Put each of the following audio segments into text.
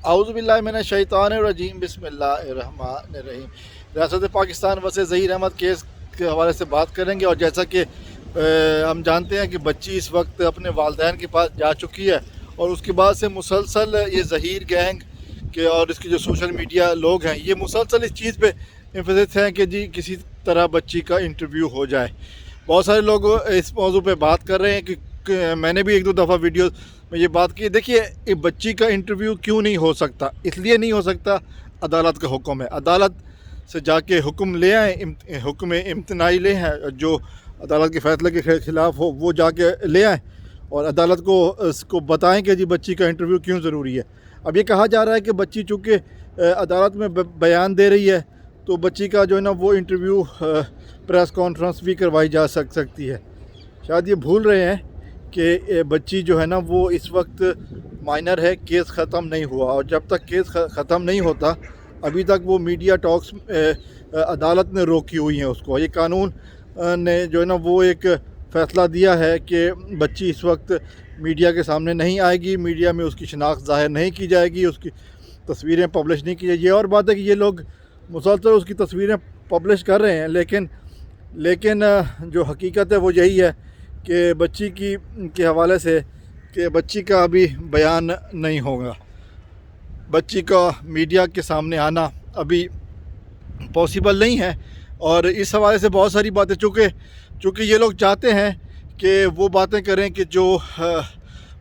اعوذ باللہ من الشیطان الرجیم بسم اللہ الرحمن الرحیم۔ ریاست پاکستان وسیع ظہیر احمد کیس کے حوالے سے بات کریں گے، اور جیسا کہ ہم جانتے ہیں کہ بچی اس وقت اپنے والدین کے پاس جا چکی ہے، اور اس کے بعد سے مسلسل یہ ظہیر گینگ کے اور اس کے جو سوشل میڈیا لوگ ہیں یہ مسلسل اس چیز پہ انفسس ہیں کہ جی کسی طرح بچی کا انٹرویو ہو جائے۔ بہت سارے لوگ اس موضوع پہ بات کر رہے ہیں کہ میں نے بھی ایک دو دفعہ ویڈیوز میں یہ بات کی۔ دیکھیے، ایک بچی کا انٹرویو کیوں نہیں ہو سکتا؟ اس لیے نہیں ہو سکتا، عدالت کا حکم ہے، عدالت سے جا کے حکم لے آئیں، حکم امتناعی لے آئیں، جو عدالت کے فیصلے کے خلاف ہو وہ جا کے لے آئیں، اور عدالت کو اس کو بتائیں کہ جی بچی کا انٹرویو کیوں ضروری ہے۔ اب یہ کہا جا رہا ہے کہ بچی چونکہ عدالت میں بیان دے رہی ہے تو بچی کا جو ہے نا وہ انٹرویو پریس کانفرنس بھی کروائی جا سکتی ہے۔ شاید یہ بھول رہے ہیں کہ بچی جو ہے نا وہ اس وقت مائنر ہے، کیس ختم نہیں ہوا، اور جب تک کیس ختم نہیں ہوتا ابھی تک وہ میڈیا ٹاکس عدالت نے روکی ہوئی ہیں اس کو۔ یہ قانون نے جو ہے نا وہ ایک فیصلہ دیا ہے کہ بچی اس وقت میڈیا کے سامنے نہیں آئے گی، میڈیا میں اس کی شناخت ظاہر نہیں کی جائے گی، اس کی تصویریں پبلش نہیں کی جائے گی۔ یہ اور بات ہے کہ یہ لوگ مسلسل اس کی تصویریں پبلش کر رہے ہیں، لیکن جو حقیقت ہے وہ یہی ہے کہ بچی کے حوالے سے کہ بچی کا ابھی بیان نہیں ہوگا، بچی کا میڈیا کے سامنے آنا ابھی پاسبل نہیں ہے۔ اور اس حوالے سے بہت ساری باتیں چونکہ یہ لوگ چاہتے ہیں کہ وہ باتیں کریں کہ جو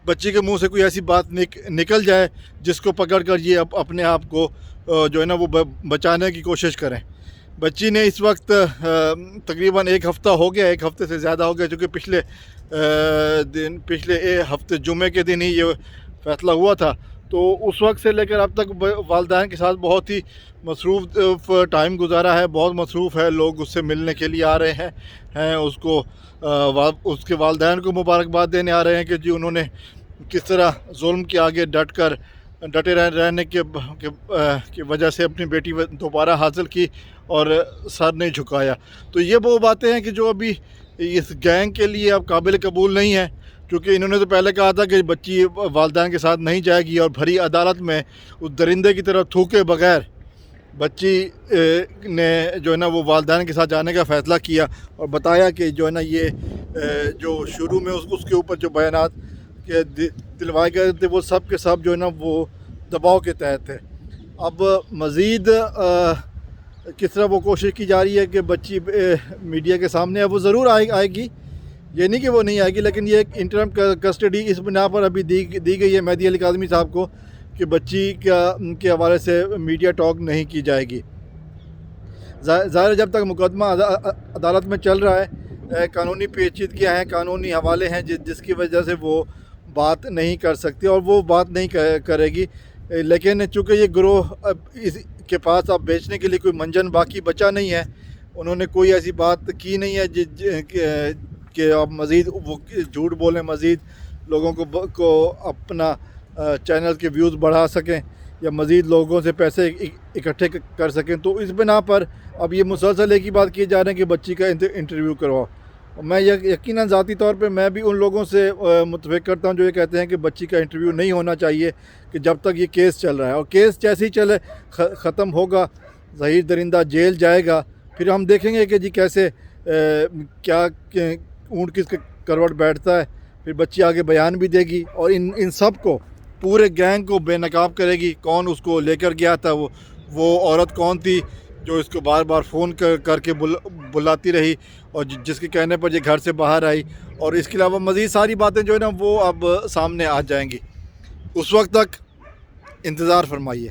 بچی کے منہ سے کوئی ایسی بات نکل جائے جس کو پکڑ کر یہ اپنے آپ کو جو ہے نا وہ بچانے کی کوشش کریں۔ بچی نے اس وقت تقریباً ایک ہفتہ ہو گیا، ایک ہفتے سے زیادہ ہو گیا، چونکہ پچھلے ہفتے جمعے کے دن ہی یہ فیصلہ ہوا تھا، تو اس وقت سے لے کر اب تک والدین کے ساتھ بہت ہی مصروف ٹائم گزارا ہے، بہت مصروف ہے، لوگ اس سے ملنے کے لیے آ رہے ہیں، اس کے والدین کو مبارکباد دینے آ رہے ہیں کہ جی انہوں نے کس طرح ظلم کے آگے ڈٹے رہنے کی وجہ سے اپنی بیٹی دوبارہ حاصل کی اور سر نہیں جھکایا۔ تو یہ وہ باتیں ہیں کہ جو ابھی اس گینگ کے لیے اب قابل قبول نہیں ہے، کیونکہ انہوں نے تو پہلے کہا تھا کہ بچی والدین کے ساتھ نہیں جائے گی، اور بھری عدالت میں اس درندے کی طرح تھوکے بغیر بچی نے جو ہے نا وہ والدین کے ساتھ جانے کا فیصلہ کیا، اور بتایا کہ جو ہے نا یہ جو شروع میں اس کے اوپر جو بیانات کہ دلوائے گئے تھے وہ سب کے سب جو ہے نا وہ دباؤ کے تحت تھے۔ اب مزید کس طرح وہ کوشش کی جا رہی ہے کہ بچی میڈیا کے سامنے ہے، وہ ضرور آئے گی، یہ نہیں کہ وہ نہیں آئے گی، لیکن یہ ایک انٹرم کسٹڈی اس بنا پر ابھی دی گئی ہے مہدی علی کاظمی صاحب کو کہ بچی کے حوالے سے میڈیا ٹاک نہیں کی جائے گی۔ ظاہر جب تک مقدمہ عدالت میں چل رہا ہے، قانونی پیچیدگیاں ہیں، قانونی حوالے ہیں جس کی وجہ سے وہ بات نہیں کر سکتی، اور وہ بات نہیں کرے گی۔ لیکن چونکہ یہ گروہ اس کے پاس اب بیچنے کے لیے کوئی منجن باقی بچا نہیں ہے، انہوں نے کوئی ایسی بات کی نہیں ہے کہ اب مزید وہ جھوٹ بولیں، مزید لوگوں کو اپنا چینل کے ویوز بڑھا سکیں یا مزید لوگوں سے پیسے اکٹھے کر سکیں۔ تو اس بنا پر اب یہ مسلسل ایک ہی بات کی جا رہی ہے کہ بچی کا انٹرویو کرواؤ۔ میں یقیناً ذاتی طور پہ میں بھی ان لوگوں سے متفق کرتا ہوں جو یہ کہتے ہیں کہ بچی کا انٹرویو نہیں ہونا چاہیے کہ جب تک یہ کیس چل رہا ہے، اور کیس جیسے ہی چلے ختم ہوگا، ظہیر درندہ جیل جائے گا، پھر ہم دیکھیں گے کہ جی کیسے کیا اونٹ کس کے کروٹ بیٹھتا ہے، پھر بچی آگے بیان بھی دے گی، اور ان سب کو پورے گینگ کو بے نقاب کرے گی، کون اس کو لے کر گیا تھا، وہ عورت کون تھی جو اس کو بار بار فون کر کے بلاتی رہی، اور جس کے کہنے پر یہ گھر سے باہر آئی، اور اس کے علاوہ مزید ساری باتیں جو ہے نا وہ اب سامنے آ جائیں گی۔ اس وقت تک انتظار فرمائیے۔